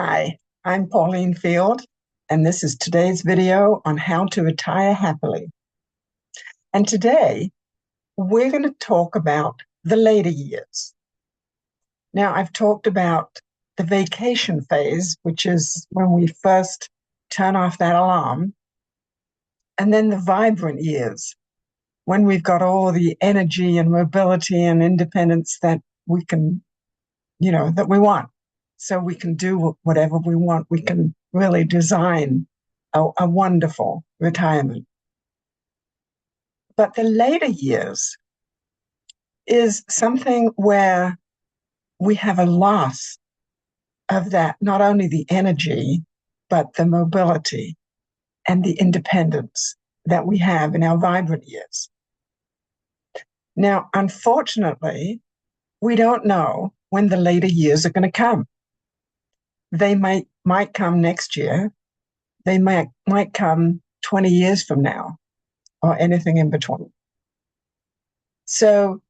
Hi, I'm Pauline Field, and this is today's video on how to retire happily. And today, we're going to talk about the later years. Now, I've talked about the vacation phase, which is when we first turn off that alarm, and then the vibrant years, when we've got all the energy and mobility and independence that we can, that we want. So we can do whatever we want. We can really design a wonderful retirement. But the later years is something where we have a loss of that, not only the energy, but the mobility and the independence that we have in our vibrant years. Now, unfortunately, we don't know when the later years are going to come. They might come next year. They might come 20 years from now, or anything in between. So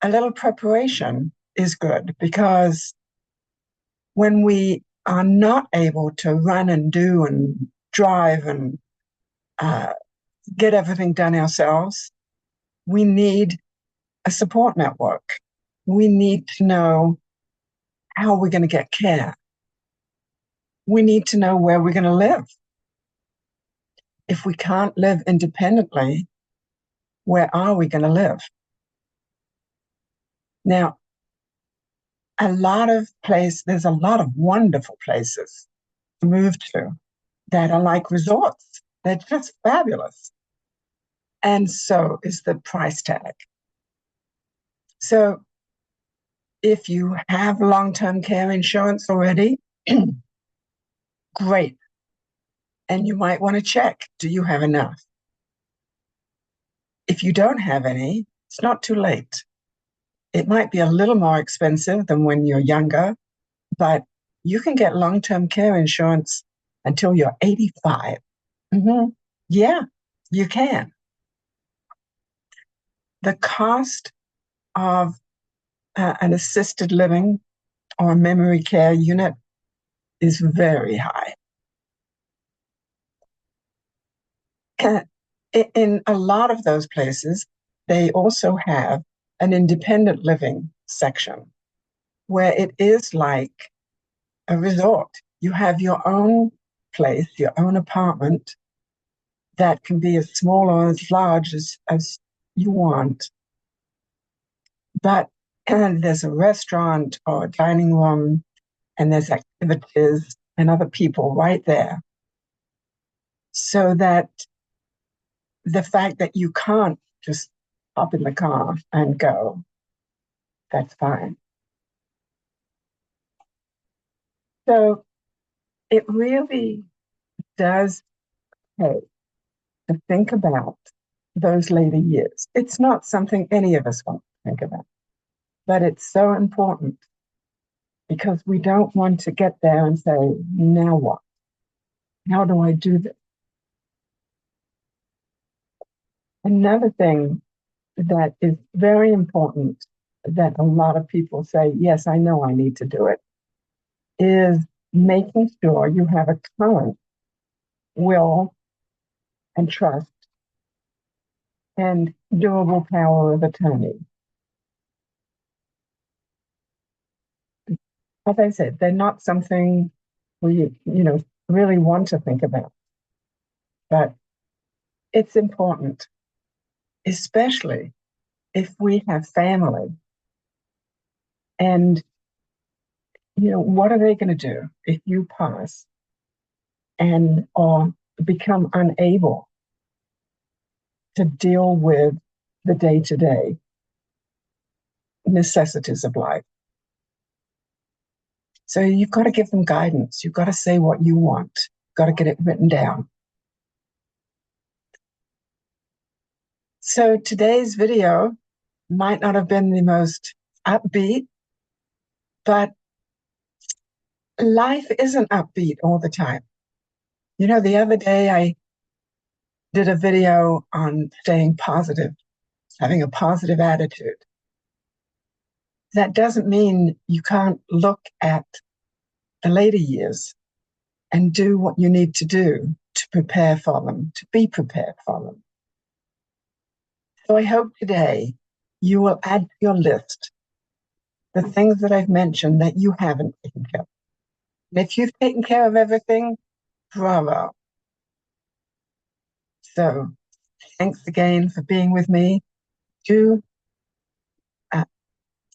a little preparation is good, because when we are not able to run and do and drive and get everything done ourselves, we need a support network. We need to know how we're going to get care. We need to know where we're going to live. If we can't live independently, where are we going to live? Now, there's a lot of wonderful places to move to that are like resorts. They're just fabulous. And so is the price tag. So if you have long-term care insurance already, great. And you might want to check, do you have enough? If you don't have any, it's not too late. It might be a little more expensive than when you're younger, but you can get long-term care insurance until you're 85. Yeah, you can. The cost of an assisted living or memory care unit is very high. In a lot of those places, they also have an independent living section where it is like a resort. You have your own place, your own apartment that can be as small or as large as you want. But there's a restaurant or a dining room, and there's activities and other people right there. So that the fact that you can't just hop in the car and go, that's fine. So it really does pay to think about those later years. It's not something any of us want to think about, but it's so important, because we don't want to get there and say, now what? How do I do this? Another thing that is very important that a lot of people say, yes, I know I need to do it, is making sure you have a current will and trust and durable power of attorney. As I said, they're not something we, really want to think about, but it's important, especially if we have family. And, what are they going to do if you pass or become unable to deal with the day-to-day necessities of life? So you've got to give them guidance. You've got to say what you want. You've got to get it written down. So today's video might not have been the most upbeat, but life isn't upbeat all the time. The other day I did a video on staying positive, having a positive attitude. That doesn't mean you can't look at the later years and do what you need to do to prepare for them, to be prepared for them. So I hope today you will add to your list the things that I've mentioned that you haven't taken care of. And if you've taken care of everything, bravo. So thanks again for being with me. Do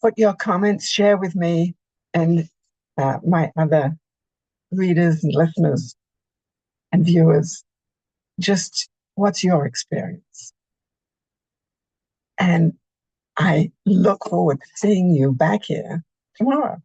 put your comments, share with me and my other readers and listeners and viewers, just what's your experience? And I look forward to seeing you back here tomorrow.